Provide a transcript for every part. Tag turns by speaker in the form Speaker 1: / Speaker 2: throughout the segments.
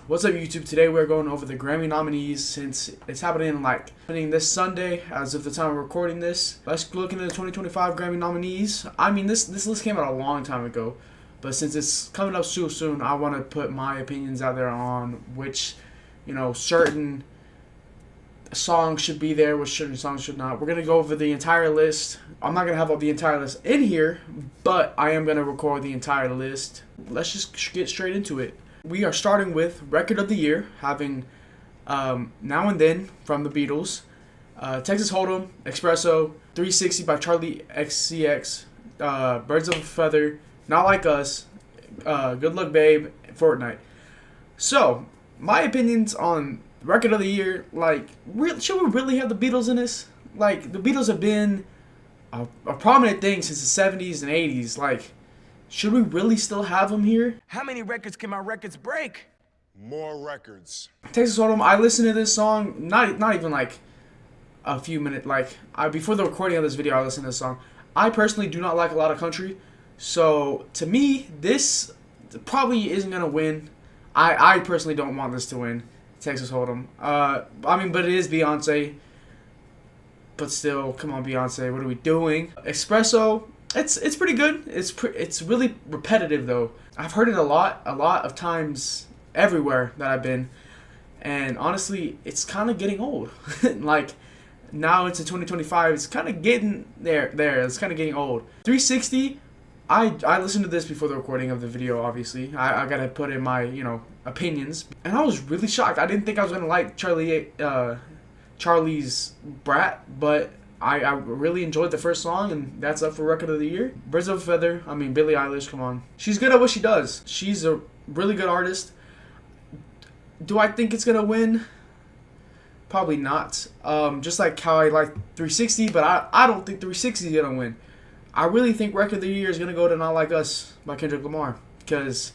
Speaker 1: What's up, YouTube? Today we're going over the Grammy nominees since it's happening this Sunday as of the time we're recording this. Let's look into the 2025 Grammy nominees. I mean, this list came out a long time ago, but since it's coming up so soon, I want to put my opinions out there on which, certain songs should be there, which certain songs should not. We're going to go over the entire list. I'm not going to have all the entire list in here, but I am going to record the entire list. Let's just get straight into it. We are starting with Record of the Year, having Now and Then from the Beatles, Texas Hold'em, Espresso, 360 by Charlie XCX, Birds of a Feather, Not Like Us, Good Luck Babe, Fortnite. So, my opinions on Record of the Year, should we really have the Beatles in this? The Beatles have been a prominent thing since the 70s and 80s, should we really still have them here?
Speaker 2: How many records can my records break?
Speaker 3: More records.
Speaker 1: Texas Hold'em, I listened to this song, not even a few minutes, before the recording of this video, I listened to this song. I personally do not like a lot of country, so to me, this probably isn't going to win. I personally don't want this to win, Texas Hold'em. But it is Beyonce, but still, come on Beyonce, what are we doing? Espresso, it's pretty good. It's really repetitive though. I've heard it a lot of times everywhere that I've been, and honestly, it's kind of getting old. Now it's 2025, it's kind of getting there. It's kind of getting old. 360. I listened to this before the recording of the video. Obviously, I gotta put in my opinions, and I was really shocked. I didn't think I was gonna like Charlie's Brat, but I really enjoyed the first song, and that's up for Record of the Year. Birds of a Feather, Billie Eilish, come on. She's good at what she does. She's a really good artist. Do I think it's going to win? Probably not. Just like how I like 360, but I don't think 360 is going to win. I really think Record of the Year is going to go to Not Like Us by Kendrick Lamar, because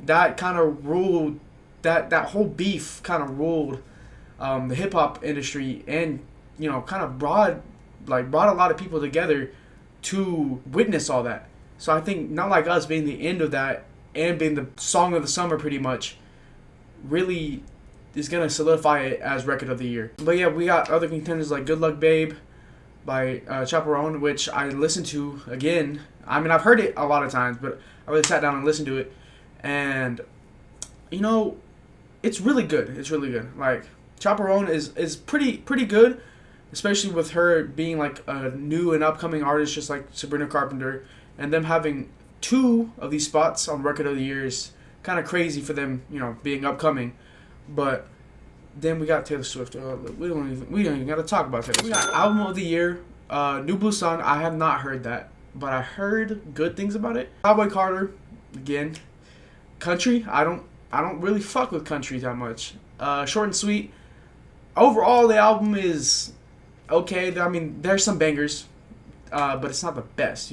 Speaker 1: that kind of ruled, that whole beef kind of ruled the hip-hop industry, and, kind of brought a lot of people together to witness all that. So I think Not Like Us being the end of that and being the song of the summer pretty much really is going to solidify it as Record of the Year. But yeah, we got other contenders like Good Luck Babe by Chaperone, which I listened to again. I've heard it a lot of times, but I really sat down and listened to it. And, it's really good. It's really good. Chaperone is pretty good, especially with her being a new and upcoming artist, just like Sabrina Carpenter, and them having two of these spots on Record of the Year is kind of crazy for them, being upcoming. But then we got Taylor Swift. We don't even got to talk about Taylor Swift. We got Album of the Year, New Blue Song. I have not heard that, but I heard good things about it. Cowboy Carter, again. Country, I don't really fuck with country that much. Short and Sweet. Overall, the album is okay. There's some bangers, but it's not the best,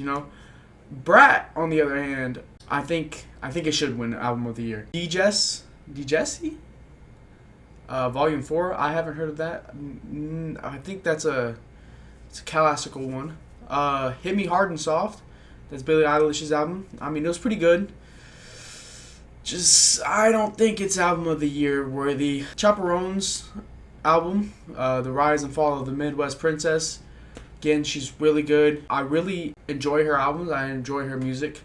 Speaker 1: Brat, on the other hand, I think it should win Album of the Year. DJesse? Volume 4, I haven't heard of that. I think it's a classical one. Hit Me Hard and Soft, that's Billie Eilish's album. It was pretty good. I don't think it's Album of the Year worthy. Chaperone's album, The Rise and Fall of the Midwest Princess. Again, she's really good. I really enjoy her albums. I enjoy her music.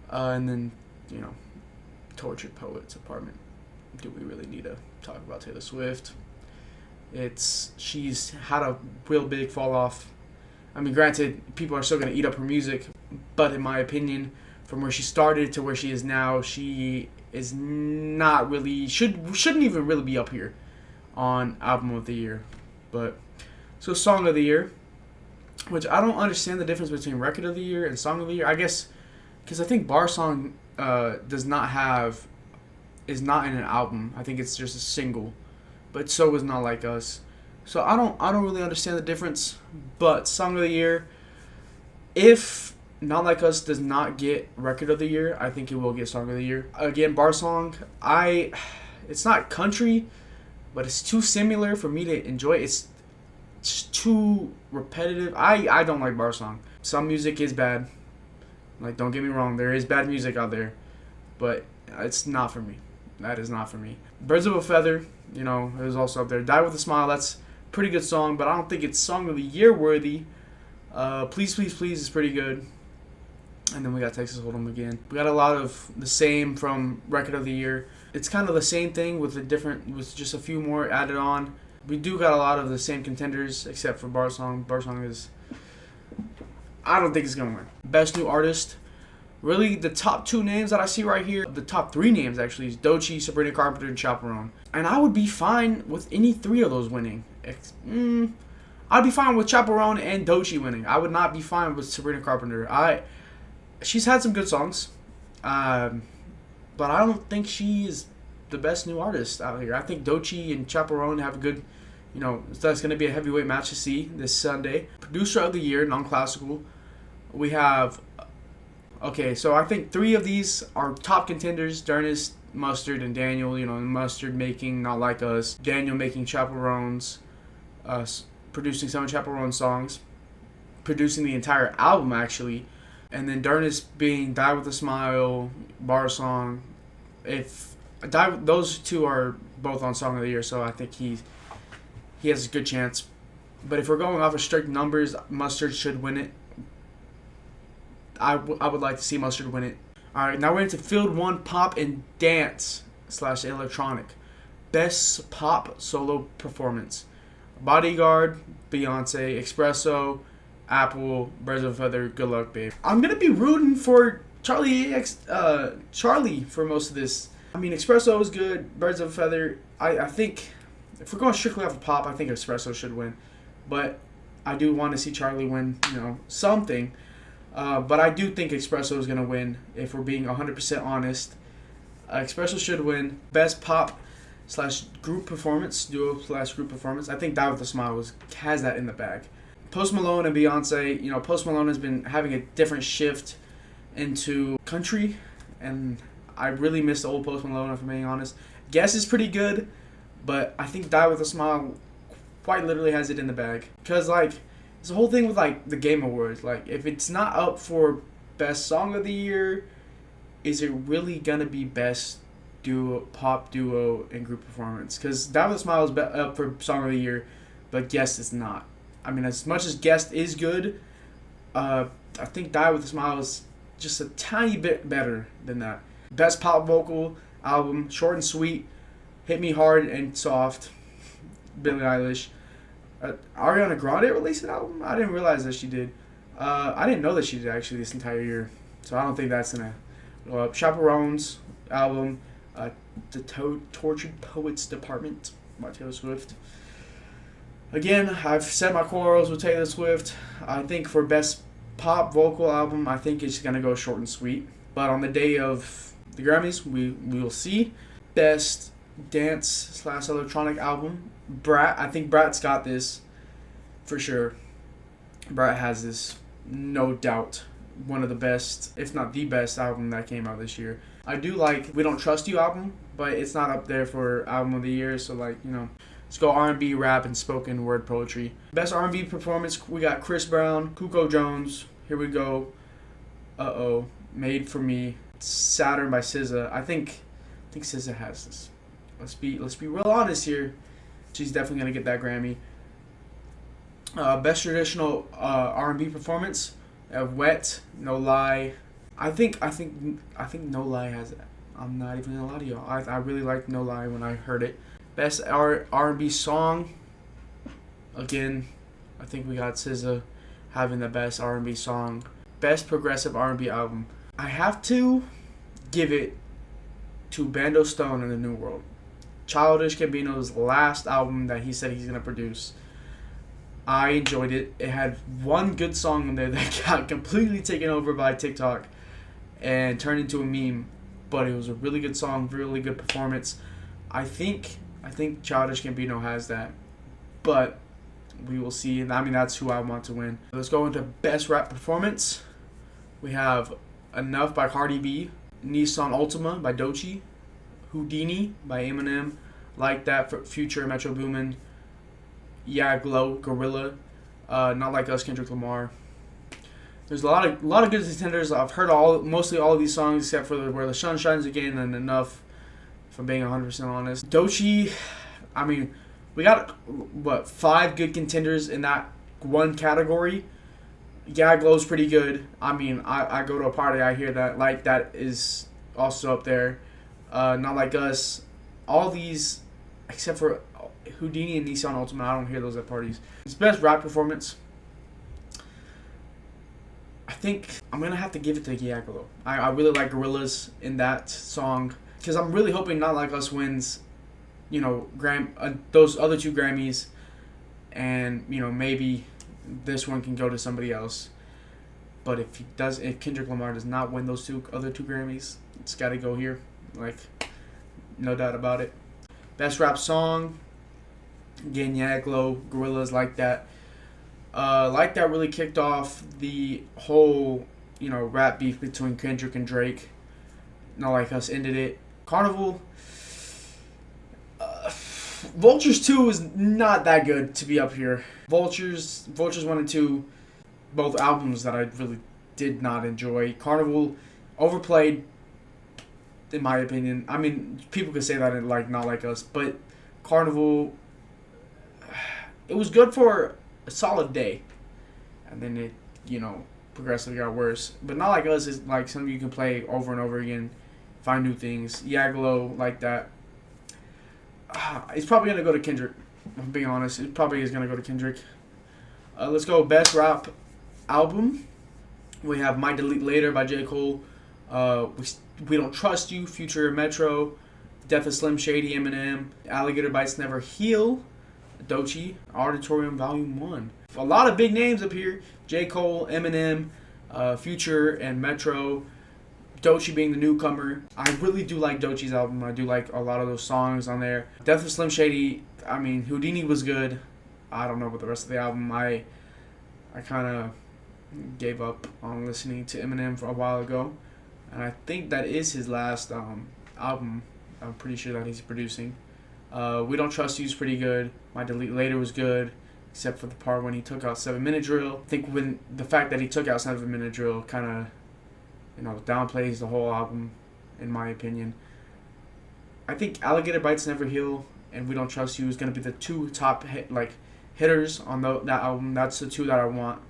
Speaker 1: And then, Tortured Poets Apartment. Do we really need to talk about Taylor Swift? She's had a real big fall off. Granted, people are still going to eat up her music, but in my opinion, from where she started to where she is now, she is not really, shouldn't even really be up here on Album of the Year. But so Song of the Year, which I don't understand the difference between Record of the Year and Song of the Year. I guess because I think Bar Song is not in an album. I think it's just a single, but so is Not Like Us. So I don't really understand the difference. But Song of the Year, if Not Like Us does not get Record of the Year, I think it will get Song of the Year. Again, Bar Song, it's not country, but it's too similar for me to enjoy. It's too repetitive. I don't like Bar Song. Some music is bad. Don't get me wrong, there is bad music out there, but it's not for me. That is not for me. Birds of a Feather, it was also up there. Die with a Smile, that's a pretty good song, but I don't think it's Song of the Year worthy. Please, Please, Please is pretty good. And then we got Texas Hold'em again. We got a lot of the same from Record of the Year. It's kind of the same thing with just a few more added on. We do got a lot of the same contenders except for Bar Song. Bar Song is, I don't think it's gonna win. Best New Artist. Really, the top 2 names that I see right here, the top 3 names actually, is Doechii, Sabrina Carpenter, and Chaperone. And I would be fine with any 3 of those winning. I'd be fine with Chaperone and Doechii winning. I would not be fine with Sabrina Carpenter. She's had some good songs, but I don't think she is the best new artist out here. I think Doechii and Chaperone have a good, that's going to be a heavyweight match to see this Sunday. Producer of the Year, non-classical. We have, so I think 3 of these are top contenders. Dernist, Mustard, and Daniel. Mustard making Not Like Us. Daniel making Chaperones, producing some of Chaperone's songs. Producing the entire album, actually. And then Dernist being Die With A Smile, Bar Song. Those 2 are both on Song of the Year, so I think he has a good chance. But if we're going off of strict numbers, Mustard should win it. I would like to see Mustard win it. Alright, now we're into Field 1 Pop and Dance / Electronic. Best Pop Solo Performance. Bodyguard, Beyonce, Espresso, Apple, Birds of a Feather, Good Luck Babe. I'm going to be rooting for Charlie for most of this. I mean, Espresso is good. Birds of a Feather, I think, if we're going strictly off of pop, I think Espresso should win. But I do want to see Charlie win, something. But I do think Espresso is going to win, if we're being 100% honest. Espresso should win. Best Pop / Group Performance, Duo / Group Performance. I think Die With A Smile has that in the bag. Post Malone and Beyonce, Post Malone has been having a different shift into country, and I really miss the old Post Malone, if I'm being honest. Guess is pretty good, but I think Die With A Smile quite literally has it in the bag. Because, it's the whole thing with, the Game Awards. If it's not up for Best Song of the Year, is it really going to be Best Pop Duo and Group Performance? Because Die With A Smile is up for Song of the Year, but Guess is not. I mean, as much as Guest is good, I think Die With A Smile is just a tiny bit better than that. Best Pop Vocal Album, Short and Sweet, Hit Me Hard and Soft, Billie Eilish. Ariana Grande released an album? I didn't realize that she did. I didn't know that she did, actually, this entire year. So I don't think that's going to go up. Chaperone's album, The Tortured Poets Department by Taylor Swift. Again, I've said my quarrels with Taylor Swift. I think for Best Pop Vocal Album, I think it's going to go Short and Sweet. But on the day of the Grammys, we will see. Best Dance / Electronic Album, Brat. I think Brat's got this for sure. Brat has this, no doubt. One of the best, if not the best album that came out this year. I do like We Don't Trust You album, but it's not up there for Album of the Year, so let's go R&B, rap, and spoken word poetry. Best R&B performance, we got Chris Brown, Cuco Jones, Here We Go, Made For Me, Saturn by SZA. I think SZA has this. Let's be real honest here. She's definitely gonna get that Grammy. Best traditional R&B performance, Wet, No Lie. I think No Lie has it. I'm not even gonna lie to y'all. I really liked No Lie when I heard it. Best R&B song. Again, I think we got SZA having the best R&B song. Best progressive R&B album. I have to give it to Bando Stone and the New World. Childish Gambino's last album that he said he's going to produce. I enjoyed it. It had one good song in there that got completely taken over by TikTok and turned into a meme. But it was a really good song, really good performance. I think Childish Gambino has that. But we will see. I mean, that's who I want to win. Let's go into Best Rap Performance. We have Enough by Cardi B, Nissan Ultima by Doechii, Houdini by Eminem, Like That for Future, Metro Boomin, Yeah Glow, Gorilla, Not Like Us, Kendrick Lamar. There's a lot of good contenders. I've heard mostly all of these songs except for Where the Sun Shines Again and Enough I'm being 100% honest. Doechii, I mean, we got, what, 5 good contenders in that one category. Yeah, Glow's pretty good. I mean, I go to a party, I hear that. Like, that is also up there. Not Like Us. All these, except for Houdini and Nissan Ultimate, I don't hear those at parties. His best rap performance, I think I'm going to have to give it to Yeah, Glow. I really like Gorillaz in that song. Because I'm really hoping Not Like Us wins, you know, those other 2 Grammys. And, you know, maybe this one can go to somebody else. But if Kendrick Lamar does not win those other two Grammys, it's got to go here. Like, no doubt about it. Best rap song, again, Yeah, Glow, Gorillaz, Like That. Like That really kicked off the whole, you know, rap beef between Kendrick and Drake. Not Like Us ended it. Carnival. Vultures 2 is not that good to be up here. Vultures 1 and 2, both albums that I really did not enjoy. Carnival, overplayed, in my opinion. I mean, people could say that in like Not Like Us, but Carnival, it was good for a solid day, and then it, you know, progressively got worse. But Not Like Us is like something you can play over and over again, find new things. Yeah, Glow, Like That. It's probably going to go to Kendrick. I'm being honest. It probably is going to go to Kendrick. Let's go best rap album. We have My Delete Later by J. Cole. We Don't Trust You, Future, Metro. Death of Slim Shady, Eminem. Alligator Bites Never Heal, Doechii. Auditorium Volume 1. A lot of big names up here. J. Cole, Eminem, Future, and Metro. Doechii being the newcomer. I really do like Doechii's album. I do like a lot of those songs on there. Death of Slim Shady, I mean, Houdini was good. I don't know about the rest of the album. I kind of gave up on listening to Eminem for a while ago. And I think that is his last album. I'm pretty sure that he's producing. We Don't Trust You is pretty good. My Delete Later was good, except for the part when he took out 7 Minute Drill. I think when the fact that he took out 7 Minute Drill kind of, you know, downplays the whole album, in my opinion. I think Alligator Bites Never Heal and We Don't Trust You is going to be the 2 top hitters on that album. That's the 2 that I want.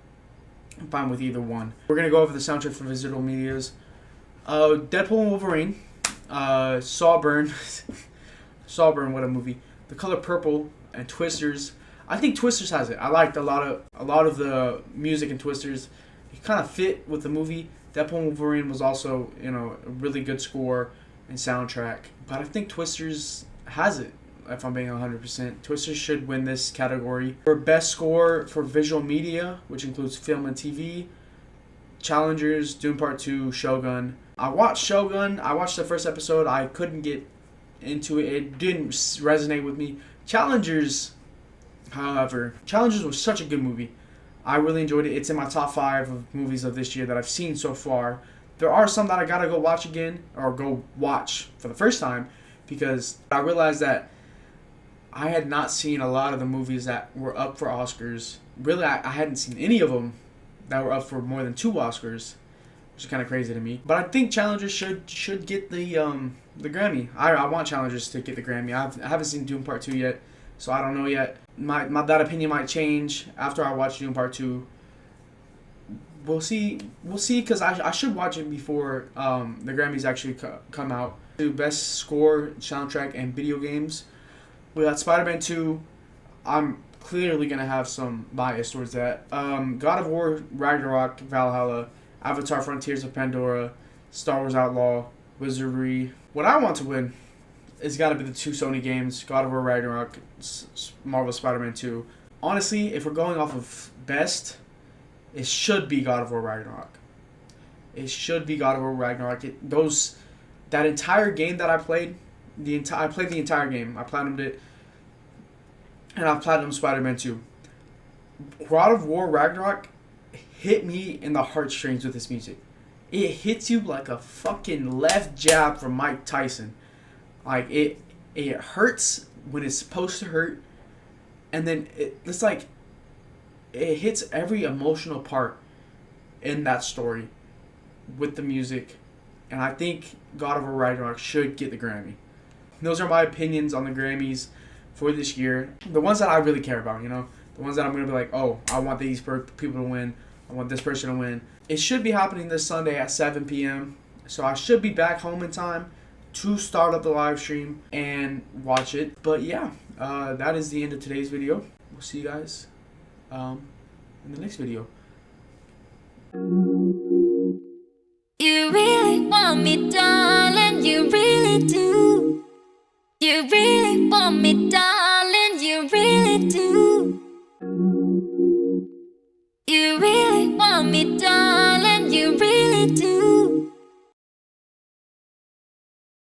Speaker 1: I'm fine with either one. We're going to go over the soundtrack for Visual Medias. Deadpool and Wolverine. Sawburn. Sawburn, what a movie. The Color Purple and Twisters. I think Twisters has it. I liked a lot of the music in Twisters. It kind of fit with the movie. Deadpool and Wolverine was also, you know, a really good score and soundtrack. But I think Twisters has it, if I'm being 100%. Twisters should win this category. For best score for visual media, which includes film and TV, Challengers, Dune Part 2, Shogun. I watched Shogun. I watched the first episode. I couldn't get into it. It didn't resonate with me. Challengers, however, Challengers was such a good movie. I really enjoyed it. It's in my top 5 of movies of this year that I've seen so far. There are some that I gotta go watch again, or go watch for the first time, because I realized that I had not seen a lot of the movies that were up for Oscars. Really, I hadn't seen any of them that were up for more than 2 Oscars, which is kind of crazy to me. But I think Challengers should get the Grammy. I want Challengers to get the Grammy. I haven't seen Doom Part 2 yet, so I don't know yet. My that opinion might change after I watch Doom Part 2. We'll see, because I should watch it before the Grammys actually come out. The best score, soundtrack, and video games. We got Spider-Man 2. I'm clearly going to have some bias towards that. God of War, Ragnarok, Valhalla, Avatar, Frontiers of Pandora, Star Wars Outlaw, Wizardry. What I want to win is got to be the 2 Sony games, God of War, Ragnarok, Marvel Spider-Man 2. Honestly, if we're going off of best, it should be God of War, Ragnarok. It should be God of War, Ragnarok. That entire game that I played, I played the entire game. I platinumed it, and I platinumed Spider-Man 2. God of War, Ragnarok hit me in the heartstrings with this music. It hits you like a fucking left jab from Mike Tyson. Like, it hurts when it's supposed to hurt, and then it's like it hits every emotional part in that story with the music. And I think God of War Ragnarok should get the Grammy. those are my opinions on the Grammys for this year. The ones that I really care about, you know, the ones that I'm gonna be like, oh, I want these people to win. I want this person to win. It should be happening this Sunday at 7 p.m. So I should be back home in time to start up the live stream and watch it. But yeah, that is the end of today's video. We'll see you guys in the next video.
Speaker 4: You